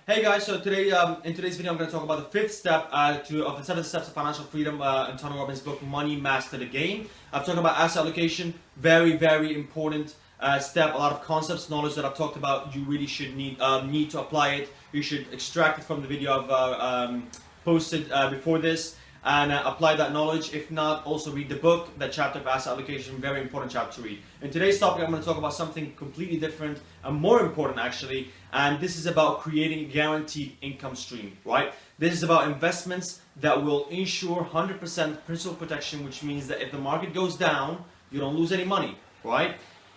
Hey guys, so today in today's video I'm going to talk about the fifth step of the 7 steps of financial freedom in Tony Robbins' book Money Master the Game. I've talked about asset allocation, very important step. A lot of concepts, knowledge that I've talked about. You really should need to apply it. You should extract it from the video I've posted before this and apply that knowledge. If not, also read the book, that chapter of asset allocation, very important chapter to read. In today's topic, I'm going to talk about something completely different and more important actually, and this is about creating a guaranteed income stream, right? This is about investments that will ensure 100% principal protection, which means that if the market goes down, you don't lose any money, right?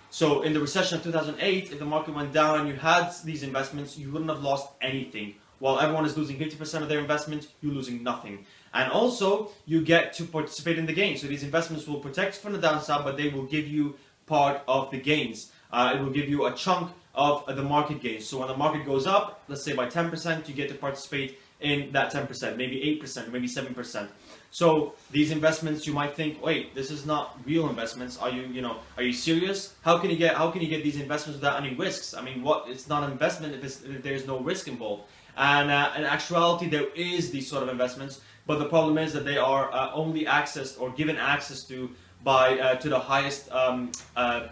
So in the recession of 2008, if the market went down and you had these investments, you wouldn't have lost anything. While everyone is losing 50% of their investment, you're losing nothing. And also, you get to participate in the gains. So these investments will protect from the downside, but they will give you part of the gains. It will give you a chunk of the market gains. So when the market goes up, let's say by 10%, you get to participate in that 10%, maybe 8%, maybe 7%. So these investments, you might think, wait, this is not real investments. Are you serious? How can you get these investments without any risks? I mean, it's not an investment if there's no risk involved. And in actuality, there is these sort of investments, but the problem is that they are only accessed or given access to by to the highest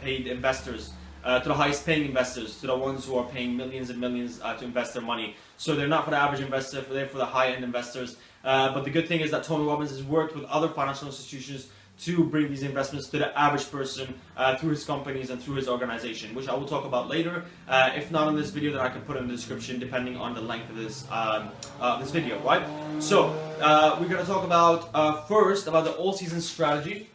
paid investors, to the highest paying investors, to the ones who are paying millions and millions to invest their money. So they're not for the average investor, they're for the high-end investors. But the good thing is that Tony Robbins has worked with other financial institutions to bring these investments to the average person through his companies and through his organization, which I will talk about later. If not in this video, then I can put it in the description depending on the length of this this video, right? So we're going to talk about first about the all-season strategy,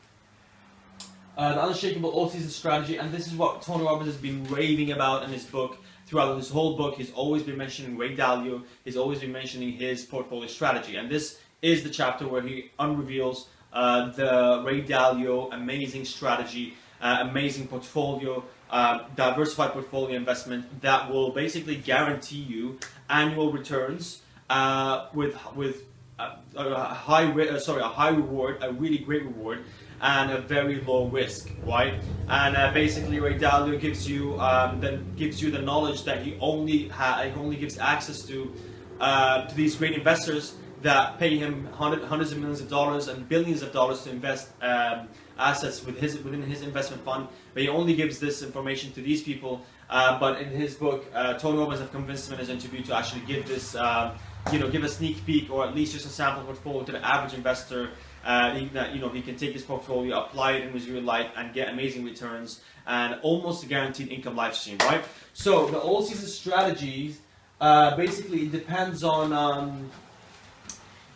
the unshakable all-season strategy, and this is what Tony Robbins has been raving about in his book. Throughout this whole book, he's always been mentioning Ray Dalio. He's always been mentioning his portfolio strategy, and this is the chapter where he unreveals the Ray Dalio amazing strategy, amazing portfolio, diversified portfolio investment that will basically guarantee you annual returns with a high reward, a really great reward, and a very low risk, right? And basically, Ray Dalio gives you the knowledge that he only gives access to these great investors that pay him hundreds of millions of dollars and billions of dollars to invest assets within his investment fund. But he only gives this information to these people. But in his book, Tony Robbins have convinced him in his interview to actually give this, give a sneak peek or at least just a sample portfolio to the average investor. He can take his portfolio, apply it in his real life, and get amazing returns and almost a guaranteed income life stream, right? So the all-season strategies basically depends on.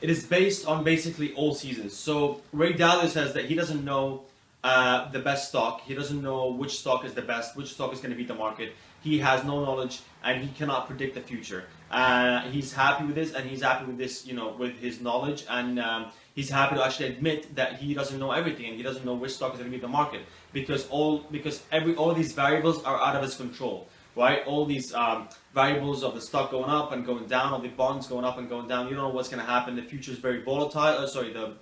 It is based on basically all seasons. So Ray Dalio says that he doesn't know the best stock. He doesn't know which stock is the best, which stock is going to beat the market. He has no knowledge and he cannot predict the future. He's happy with this, and he's happy with this, with his knowledge, and he's happy to actually admit that he doesn't know everything and he doesn't know which stock is going to beat the market because all these variables are out of his control. Right, all these variables of the stock going up and going down, of the bonds going up and going down. You don't know what's going to happen. The future is very volatile. The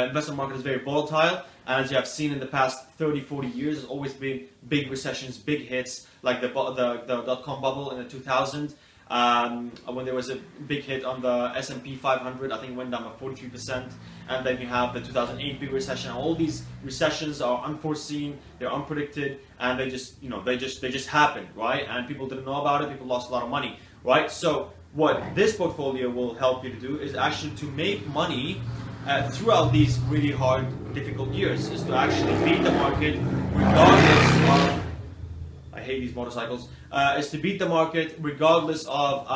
investment market is very volatile. And as you have seen in the past 30, 40 years, there's always been big recessions, big hits, like the dot-com bubble in the 2000s. When there was a big hit on the S&P 500, I think it went down by 43%. And then you have the 2008 big recession. All these recessions are unforeseen, they're unpredicted, and they just happen, right? And people didn't know about it. People lost a lot of money, right? So what this portfolio will help you to do is actually to make money throughout these really hard, difficult years. Is to actually beat the market regardless of. I hate these motorcycles. Is to beat the market regardless of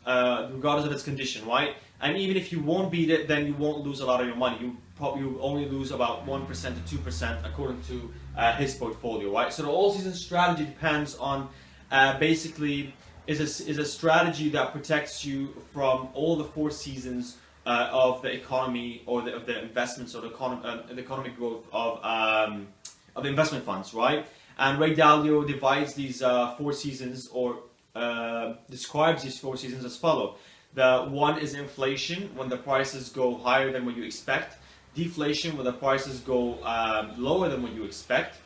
its condition, right? And even if you won't beat it, then you won't lose a lot of your money. You only lose about 1% to 2% according to his portfolio, right? So the all-season strategy depends on basically is a strategy that protects you from all the 4 seasons of the economy or of the investments or the economic growth of the investment funds, right? And Ray Dalio divides these 4 seasons or describes these 4 seasons as follow. The one is inflation, when the prices go higher than what you expect. Deflation, when the prices go lower than what you expect.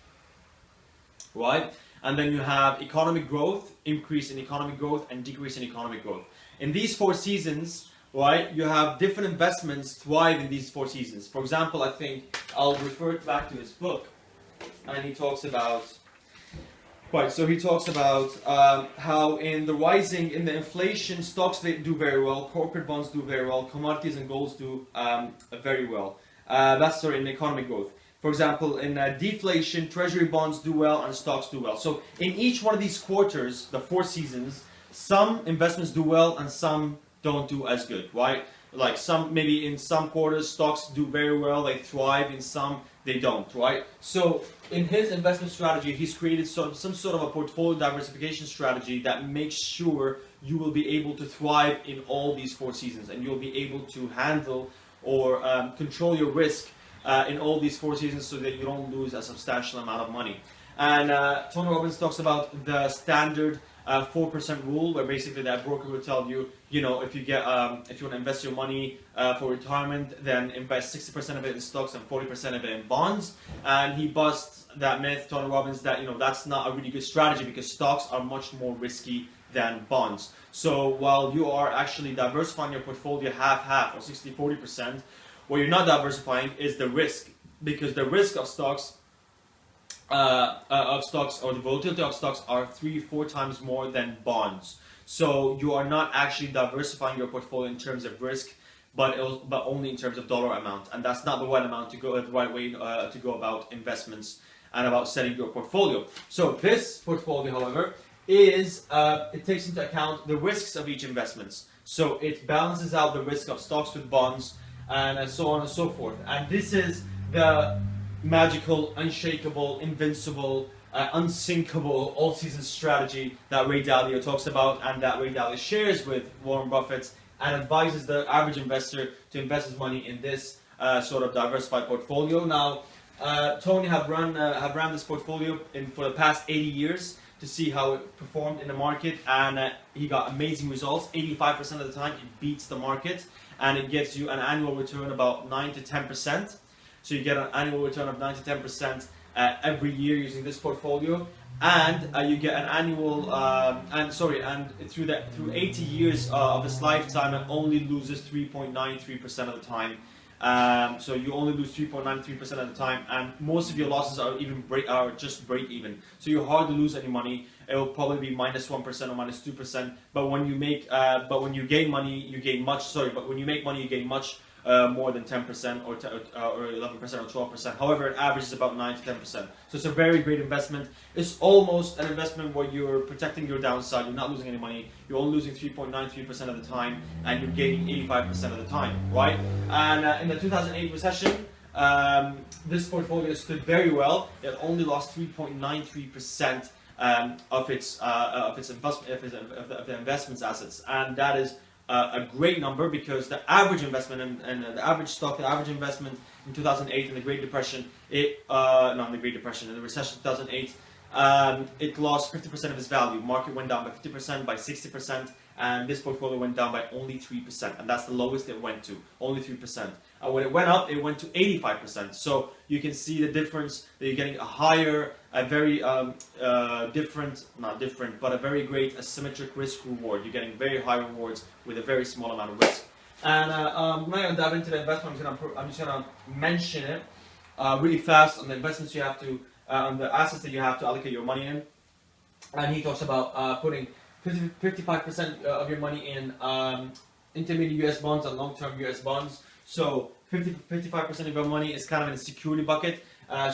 Right? and then you have economic growth, increase in economic growth, and decrease in economic growth. In these 4 seasons, right, you have different investments thrive in these 4 seasons. For example, I think I'll refer back to his book, and he talks about, right, so he talks about how in the inflation, stocks, they do very well, corporate bonds do very well, commodities and golds do very well. That's in economic growth. For example, in deflation, treasury bonds do well and stocks do well. So in each one of these quarters, the 4 seasons, some investments do well and some don't do as good, right? Like maybe in some quarters, stocks do very well, they thrive, in some they don't, right? So in his investment strategy, he's created some sort of a portfolio diversification strategy that makes sure you will be able to thrive in all these 4 seasons, and you'll be able to handle or control your risk in all these 4 seasons so that you don't lose a substantial amount of money. And Tony Robbins talks about the standard 4% rule, where basically that broker will tell you, you know, if you want to invest your money for retirement, then invest 60% of it in stocks and 40% of it in bonds. And he busts that myth, Tony Robbins, that, you know, that's not a really good strategy because stocks are much more risky than bonds. So while you are actually diversifying your portfolio half-half or 60-40%, what you're not diversifying is the risk, because the risk of stocks or the volatility of stocks are 3-4 times more than bonds. So you are not actually diversifying your portfolio in terms of risk, but only in terms of dollar amount, and that's not the right amount to go, the right way to go about investments and about setting your portfolio. So this portfolio, however, is it takes into account the risks of each investment. So it balances out the risk of stocks with bonds and so on and so forth. And this is the magical, unshakable, invincible, unsinkable all-season strategy that Ray Dalio talks about, and that Ray Dalio shares with Warren Buffett, and advises the average investor to invest his money in this sort of diversified portfolio. Now, Tony have ran this portfolio for the past 80 years to see how it performed in the market, and he got amazing results. 85% of the time, it beats the market, and it gives you an annual return about 9 to 10%. So you get an annual return of 9 to 10% every year using this portfolio, and you get an annual and through 80 years of his lifetime, it only loses 3.93% of the time. So you only lose 3.93% of the time, and most of your losses are just break even. So you hardly lose any money. It will probably be -1% or -2%. But when you gain money, you gain much. But when you make money, you gain much more than 10% or 11% or 12%. However, it averages about 9 to 10%. So it's a very great investment. It's almost an investment where you're protecting your downside. You're not losing any money. You're only losing 3.93% of the time, and you're gaining 85% of the time, right? And in the 2008 recession, this portfolio stood very well. It only lost 3.93% of the investment's assets, and that is a great number, because the average investment and the average stock, the average investment in 2008 in the Great Depression, in the recession 2008, it lost 50% of its value. Market went down by 50%, by 60%, and this portfolio went down by only 3%, and that's the lowest it went to, only 3%. And when it went up, it went to 85%. So you can see the difference, that you're getting a higher, a very a very great asymmetric risk reward. You're getting very high rewards with a very small amount of risk. And I'm not going to dive into the investment. I'm just going to mention it really fast on the investments you have to, on the assets that you have to allocate your money in. And he talks about putting 55% of your money in intermediate US bonds and long-term US bonds. So 55% of your money is kind of in a security bucket.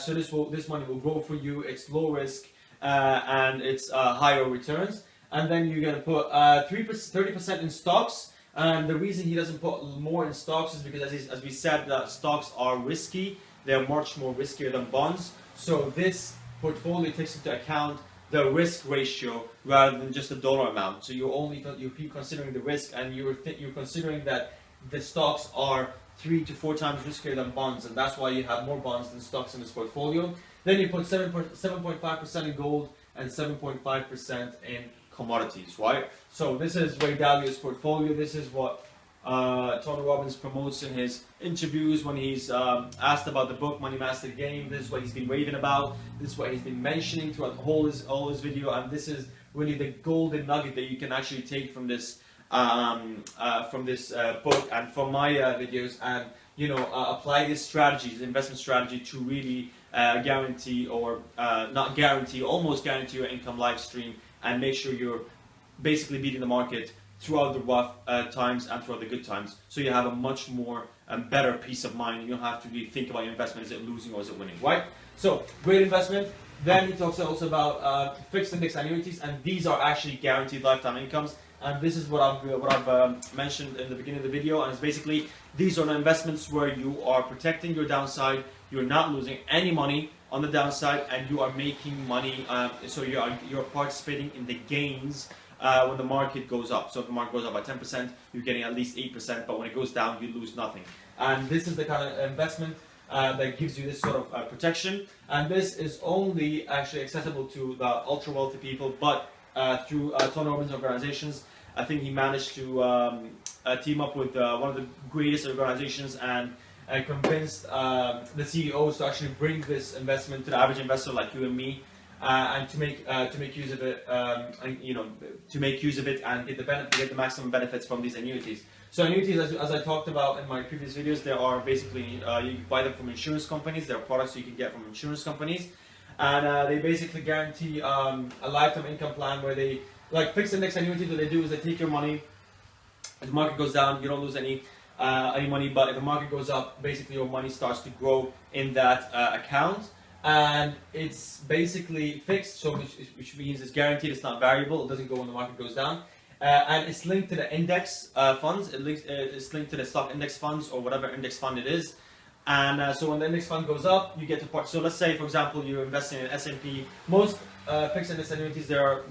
So this money will grow for you. It's low risk and it's higher returns. And then you're going to put 30% in stocks. And the reason he doesn't put more in stocks is because, as we said, that stocks are risky. They're much more riskier than bonds. So this portfolio takes into account the risk ratio rather than just the dollar amount. So you keep considering the risk, and you're considering that the stocks are 3 to 4 times riskier than bonds, and that's why you have more bonds than stocks in this portfolio. Then you put 7.5% in gold and 7.5% in commodities, right? So this is Ray Dalio's portfolio. This is what Tony Robbins promotes in his interviews when he's asked about the book Money Master the Game. This is what he's been raving about. This is what he's been mentioning throughout all his video, and this is really the golden nugget that you can actually take from this book and from my videos, and apply this strategy, this investment strategy, to really guarantee, or not guarantee, almost guarantee your income live stream, and make sure you're basically beating the market throughout the rough times and throughout the good times, so you have a much more better peace of mind. You don't have to really think about your investment, is it losing or is it winning, right? So, great investment. Then he talks also about fixed index annuities, and these are actually guaranteed lifetime incomes. And this is what I've mentioned in the beginning of the video, and it's basically, these are the investments where you are protecting your downside, you're not losing any money on the downside, and you are making money, so you're participating in the gains when the market goes up. So if the market goes up by 10%, you're getting at least 8%, but when it goes down, you lose nothing. And this is the kind of investment that gives you this sort of protection, and this is only actually accessible to the ultra wealthy people, but through Tony Robbins organizations. I think he managed to team up with one of the greatest organizations and convinced the CEOs to actually bring this investment to the average investor like you and me, and to make use of it, to make use of it and get the maximum benefits from these annuities. So annuities, as I talked about in my previous videos, they are basically you can buy them from insurance companies. They are products you can get from insurance companies, and they basically guarantee a lifetime income plan where they, like fixed index annuity, what they do is they take your money. If the market goes down, you don't lose any money, but if the market goes up, basically your money starts to grow in that account, and it's basically fixed, so which means it's guaranteed, it's not variable, it doesn't go when the market goes down, and it's linked to the index funds, it's linked to the stock index funds or whatever index fund it is. And so when the index fund goes up, you get to part. So let's say, for example, you're investing in S&P. Most fixed index annuities, they are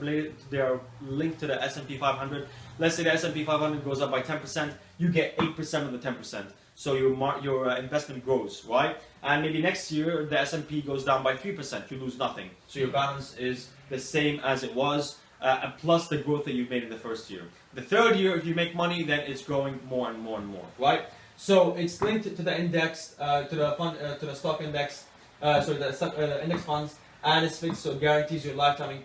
linked to the S&P 500. Let's say the S&P 500 goes up by 10%, you get 8% of the 10%. So your investment grows, right? And maybe next year the S&P goes down by 3%, you lose nothing. So your balance is the same as it was, and plus the growth that you've made in the first year. The third year, if you make money, then it's growing more and more and more, right? So it's linked to the index, to the fund, to the stock index, the index funds, and it's fixed, so it guarantees your lifetime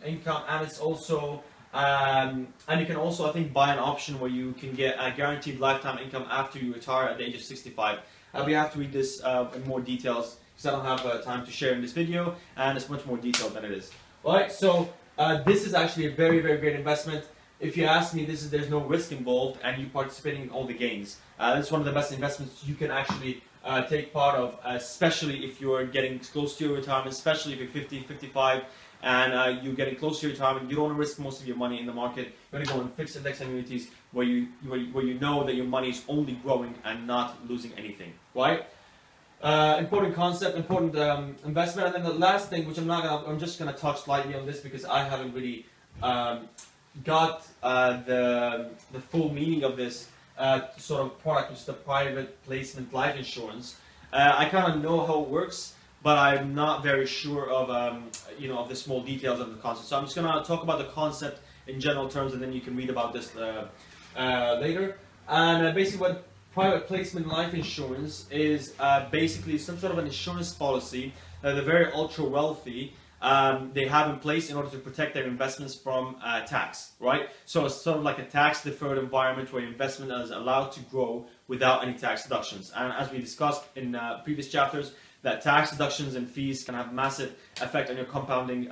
income, and it's also, and you can also, I think, buy an option where you can get a guaranteed lifetime income after you retire at the age of 65. We have to read this in more details because I don't have time to share in this video, and it's much more detailed than it is. All right, so this is actually a very, very great investment. If you ask me, there's no risk involved, and you're participating in all the gains. It's one of the best investments you can actually take part of, especially if you're getting close to your retirement, especially if you're 50, 55, and you're getting close to your retirement. You don't want to risk most of your money in the market. You want to go in fixed index annuities where you know that your money is only growing and not losing anything, right? Important concept, important investment, and then the last thing, which I'm just gonna touch lightly on this because I haven't really got the full meaning of this sort of product, which is the private placement life insurance. I kind of know how it works, but I'm not very sure of of the small details of the concept. So I'm just gonna talk about the concept in general terms, and then you can read about this later. And basically, what private placement life insurance is, basically some sort of an insurance policy that the very ultra wealthy they have in place in order to protect their investments from tax, right? So it's sort of like a tax-deferred environment where your investment is allowed to grow without any tax deductions. And as we discussed in previous chapters, that tax deductions and fees can have massive effect on your compounding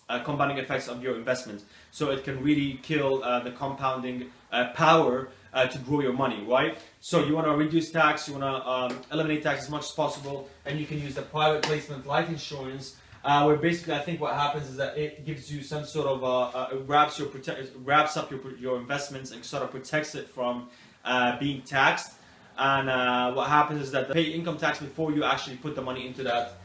effects of your investment. So it can really kill the compounding power to grow your money, right? So you want to reduce tax, you want to eliminate tax as much as possible, and you can use the private placement life insurance. Where basically, I think what happens is that it gives you some sort of it wraps up your investments and sort of protects it from being taxed. And what happens is that they pay income tax before you actually put the money into that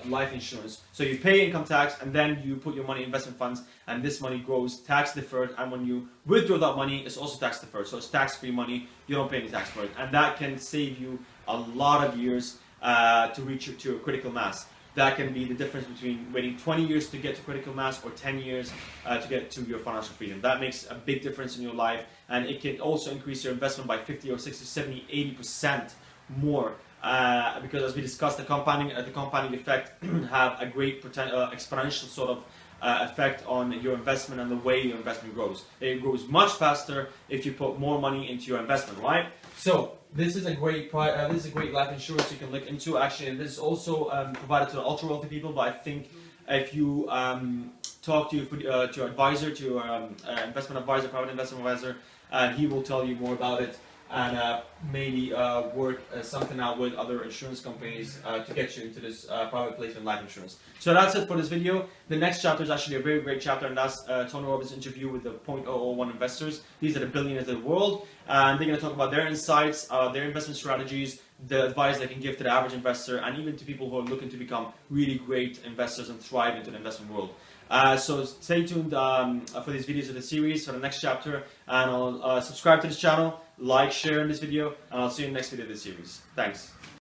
life insurance. So you pay income tax, and then you put your money in investment funds, and this money grows tax deferred. And when you withdraw that money, it's also tax deferred. So it's tax-free money. You don't pay any tax for it, and that can save you a lot of years to reach to a critical mass. that can be the difference between waiting 20 years to get to critical mass or 10 years to get to your financial freedom. That makes a big difference in your life, and it can also increase your investment by 50 or 60, 70, 80% more. Because as we discussed, the compounding effect have a great exponential sort of effect on your investment and the way your investment grows. It grows much faster if you put more money into your investment, right? So this is a great life insurance you can look into. Actually, and this is also provided to the ultra wealthy people. But I think if you talk to your advisor, to your investment advisor, private investment advisor, he will tell you more about it, and maybe work something out with other insurance companies to get you into this private placement life insurance. So that's it for this video. The next chapter is actually a very great chapter, and that's Tony Robbins' interview with the 0.001 investors. These are the billionaires of the world, and they're going to talk about their insights, their investment strategies, the advice they can give to the average investor, and even to people who are looking to become really great investors and thrive into the investment world. So stay tuned for these videos of the series for the next chapter, and I'll subscribe to this channel, like, share in this video, and I'll see you in the next video of this series. Thanks.